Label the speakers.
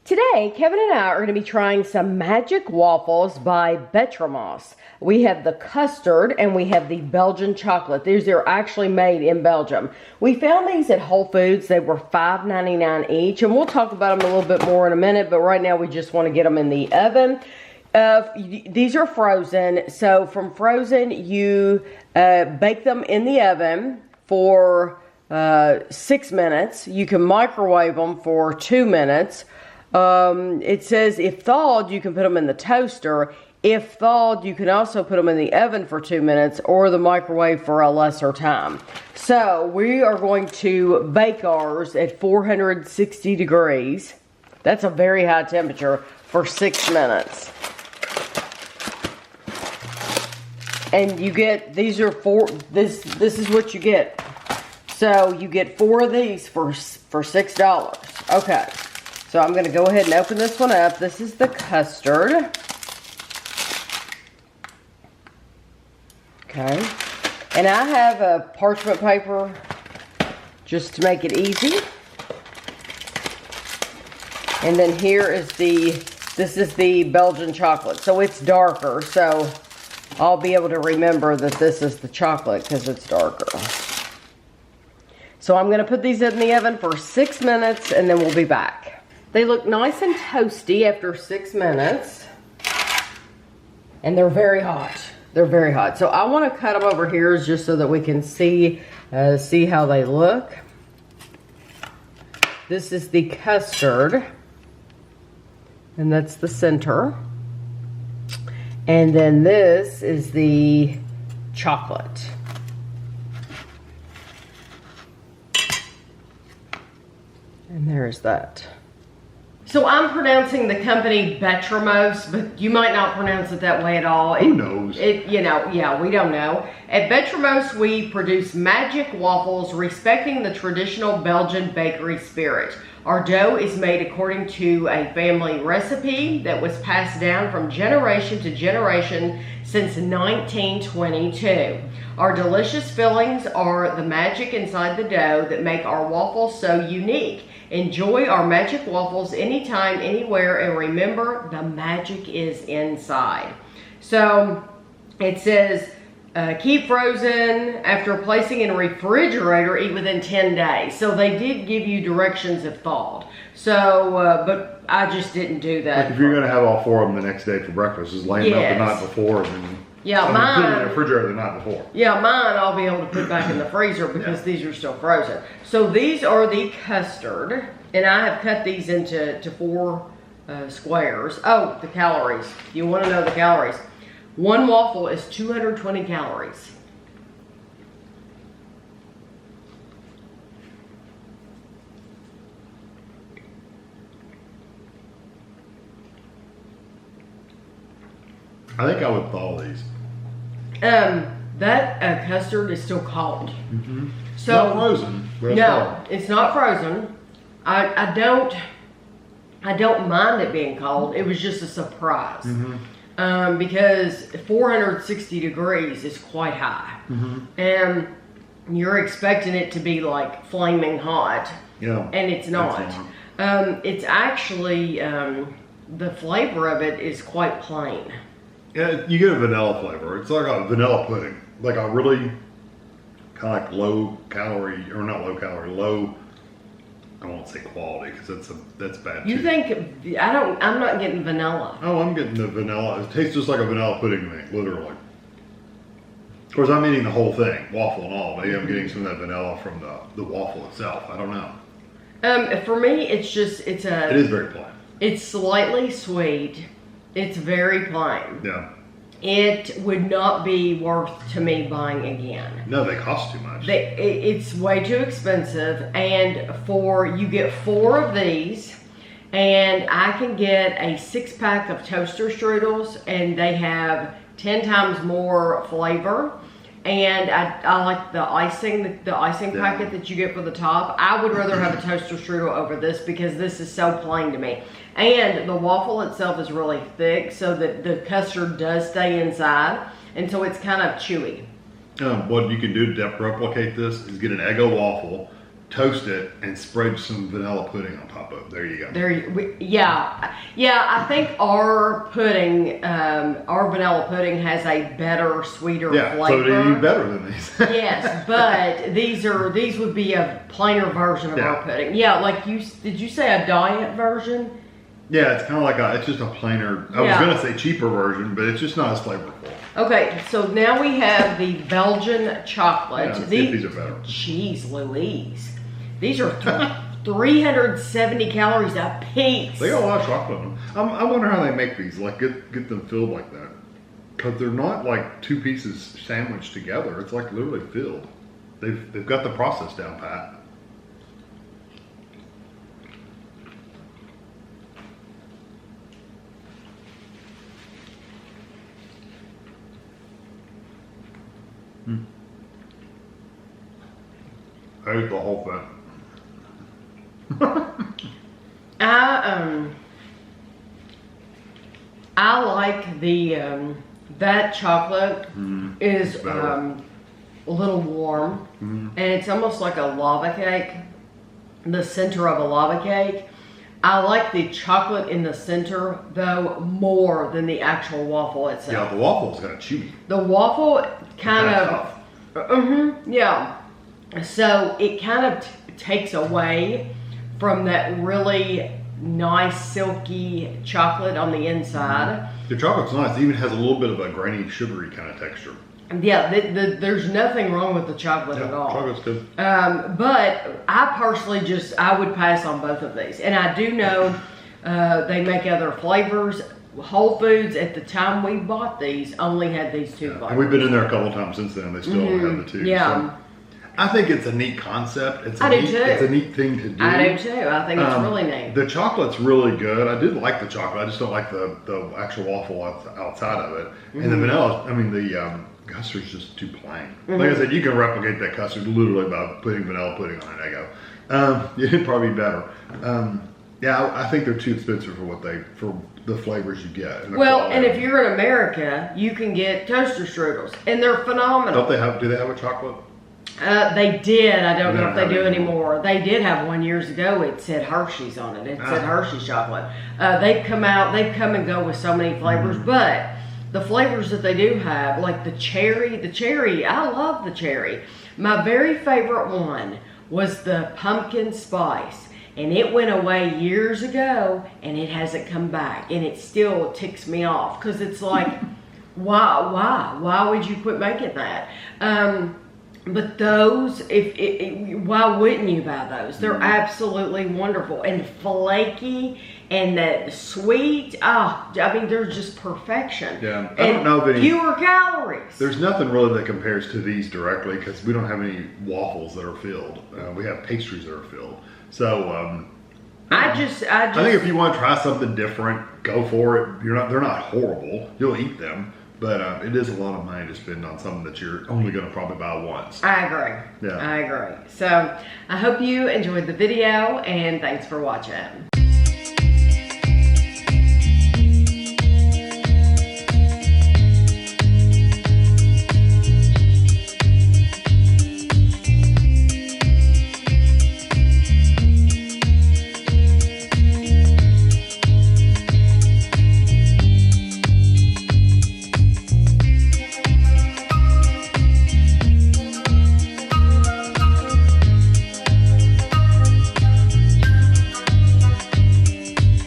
Speaker 1: Today, Kevin and I are going to be trying some Magic Waffles by Betramos. We have the custard and we have the Belgian chocolate. These are actually made in Belgium. We found these at Whole Foods. They were $5.99 each, and we'll talk about them a little bit more in a minute, but right now we just want to get them in the oven. These are frozen, so from frozen, you bake them in the oven for 6 minutes. You can microwave them for 2 minutes. It says if thawed, you can put them in the toaster. If thawed, you can also put them in the oven for 2 minutes or the microwave for a lesser time. So we are going to bake ours at 460 degrees. That's a very high temperature for 6 minutes. And you get, these are this is what you get. So you get 4 of these for $6. Okay. So I'm going to go ahead and open this one up. This is the custard. Okay. And I have a parchment paper just to make it easy. And then here is this is the Belgian chocolate. So it's darker. So I'll be able to remember that this is the chocolate because it's darker. So I'm going to put these in the oven for 6 minutes and then we'll be back. They look nice and toasty after 6 minutes. And they're very hot. They're very hot. So I want to cut them over here just so that we can see how they look. This is the custard. And that's the center. And then this is the chocolate. And there's that. So I'm pronouncing the company Betramos, but you might not pronounce it that way at all.
Speaker 2: Who knows?
Speaker 1: Yeah, we don't know. At Betramos, we produce Magic Waffles, respecting the traditional Belgian bakery spirit. Our dough is made according to a family recipe that was passed down from generation to generation since 1922. Our delicious fillings are the magic inside the dough that make our waffles so unique. Enjoy our Magic Waffles anytime, anywhere, and remember, the magic is inside. So it says, keep frozen after placing in a refrigerator, eat within 10 days. So they did give you directions if thawed. So, but I just didn't do that.
Speaker 2: Like if you're going to have all 4 of them the next day for breakfast, just lay them out the night before and then put them in the refrigerator the night before.
Speaker 1: Yeah, mine I'll be able to put back in the freezer because these are still frozen. So these are the custard, and I have cut these into 4 squares. Oh, the calories. You want to know the calories. 1 waffle is 220 calories.
Speaker 2: I think I would thaw these.
Speaker 1: That custard is still cold.
Speaker 2: Mm-hmm.
Speaker 1: So
Speaker 2: not frozen.
Speaker 1: No, it's not frozen. I don't mind it being cold. It was just a surprise. Mm-hmm. Because 460 degrees is quite high. Mm-hmm. And you're expecting it to be like flaming hot.
Speaker 2: Yeah.
Speaker 1: And it's not. It's actually, the flavor of it is quite plain.
Speaker 2: Yeah, you get a vanilla flavor. It's like a vanilla pudding. Like a really kind of like low calorie, or not low calorie, low, I won't say quality because that's bad
Speaker 1: You
Speaker 2: too.
Speaker 1: think, I'm not getting vanilla.
Speaker 2: Oh, I'm getting the vanilla. It tastes just like a vanilla pudding to me, literally. Of course, I'm eating the whole thing, waffle and all. Maybe I'm getting some of that vanilla from the waffle itself. I don't know.
Speaker 1: For me, it is
Speaker 2: very plain.
Speaker 1: It's slightly sweet. It's very plain.
Speaker 2: Yeah.
Speaker 1: It would not be worth to me buying again.
Speaker 2: No, they cost too much.
Speaker 1: It's way too expensive, and you get 4 of these, and I can get a 6-pack of toaster strudels, and they have 10 times more flavor. And I like the icing packet that you get for the top. I would rather have a toaster strudel over this because this is so plain to me. And the waffle itself is really thick so that the custard does stay inside. And so it's kind of chewy.
Speaker 2: What you can do to replicate this is get an Eggo waffle, toast it, and spread some vanilla pudding on top of it. There you go.
Speaker 1: Yeah. I think our pudding, our vanilla pudding has a better, sweeter flavor.
Speaker 2: So they do better than these.
Speaker 1: Yes, but these would be a plainer version of our pudding. Yeah, like did you say a diet version?
Speaker 2: Yeah, it's kind of like it's just a plainer, I was going to say cheaper version, but it's just not as flavorful.
Speaker 1: Okay, so now we have the Belgian chocolate.
Speaker 2: Yeah, these are better.
Speaker 1: Jeez Louise. These are 370 calories a piece.
Speaker 2: They got a lot of chocolate in them. I wonder how they make these, like get them filled like that. Because they're not like two pieces sandwiched together. It's like literally filled. They've got the process down pat. I ate the whole thing.
Speaker 1: I like the that chocolate is a little warm, and it's almost like a lava cake, the center of a lava cake. I like the chocolate in the center though more than the actual waffle itself.
Speaker 2: Yeah, the waffle's kind of chewy.
Speaker 1: The waffle kind of yeah. So it kind of takes away from that really nice silky chocolate on the inside.
Speaker 2: The chocolate's nice. It even has a little bit of a grainy, sugary kind of texture.
Speaker 1: Yeah, there's nothing wrong with the chocolate at all.
Speaker 2: Chocolate's good.
Speaker 1: But I personally I would pass on both of these. And I do know they make other flavors. Whole Foods, at the time we bought these, only had these two flavors.
Speaker 2: And we've been in there a couple of times since then. They still only have the two.
Speaker 1: Yeah.
Speaker 2: So I think it's a neat concept.
Speaker 1: I do too.
Speaker 2: It's a neat thing to do.
Speaker 1: I do too. I think it's really neat.
Speaker 2: The chocolate's really good. I did like the chocolate. I just don't like the actual waffle outside of it. And the vanilla, the custard's just too plain. Like I said, you can replicate that custard literally by putting vanilla pudding on an Eggo. It'd probably be better. I think they're too expensive for the flavors you get.
Speaker 1: Well, and if you're in America, you can get toaster strudels, and they're phenomenal.
Speaker 2: Do they have a chocolate?
Speaker 1: They did. I don't know if they do anymore. They did have one years ago. It said Hershey's on it. It said Hershey's chocolate. They've come and go with so many flavors, but the flavors that they do have, like the cherry, I love the cherry. My very favorite one was the pumpkin spice. And it went away years ago, and it hasn't come back. And it still ticks me off, because it's like, why would you quit making that? But those, why wouldn't you buy those? They're absolutely wonderful and flaky and that sweet. They're just perfection.
Speaker 2: Yeah, I don't know of any
Speaker 1: fewer calories.
Speaker 2: There's nothing really that compares to these directly because we don't have any waffles that are filled. We have pastries that are filled. So
Speaker 1: I
Speaker 2: think if you want to try something different, go for it. They're not horrible. You'll eat them. But it is a lot of money to spend on something that you're only going to probably buy once.
Speaker 1: I agree.
Speaker 2: Yeah.
Speaker 1: I agree. So I hope you enjoyed the video, and thanks for watching.